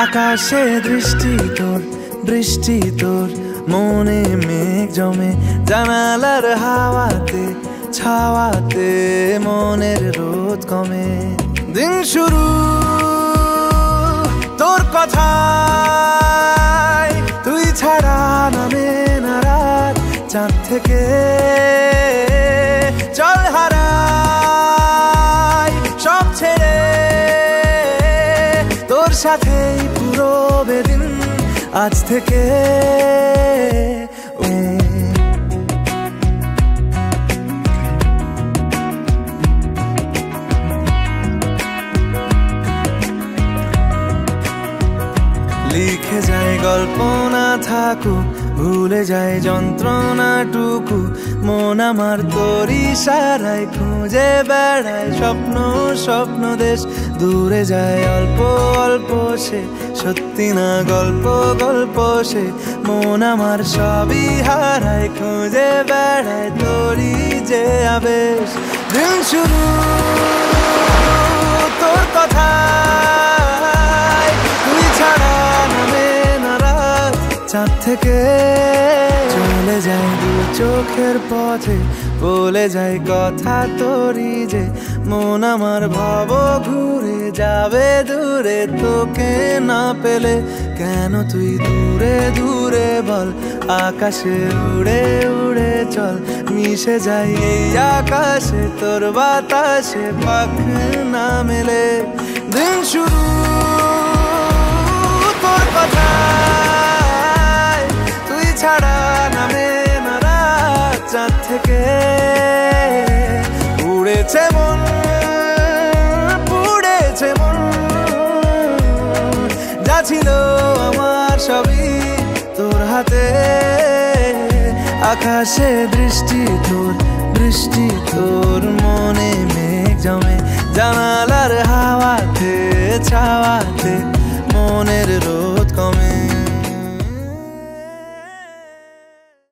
আকাশে বৃষ্টি তোর মনে মেঘ জমে জানালার হাওয়াতে ছাওয়াতে মনের রোদ কমে দিন শুরু তোর কথায় তুই ছাড়া নামে না রাত চাঁদ থেকে চল হারাই সব ছেড়ে তোর সাথেই পুরো বেদিন আজ থেকে লিখে যায় গল্প না থাকুক ভুলে যায় যন্ত্রণাটুকু মন আমার তোর ইশারায় খুঁজে বেড়ায় স্বপ্ন দেশ দূরে যায় অল্প অল্প সে সত্যি না গল্প সে মন আমার সবই হারায় খুঁজে বেড়ায় তোরই যে আবেশ দিন শুরু তোর কথায় তুই ছাড়া নামে না রাত চাঁদ থেকে চলে যায় দু চোখের পথে বলে যায় কথা তোরই যে মন আমার ভাব ঘুরে যাবে দূরে তোকে না পেলে কেন তুই দূরে দূরে বল আকাশে উড়ে উড়ে চল মিশে যাই এই আকাশে তোর বাতাসে পাখ না মেলে দিন শুরু তোর কথায় তুই ছাড়া নামে না রাত চাঁদ থেকে উড়েছে মন পুড়েছে মন যা ছিল আমার সবই তোর হাতে আকাশে বৃষ্টি তোর মনে মেঘ জমে জানালার হাওয়াতে ছাওয়াতে মনের রোদ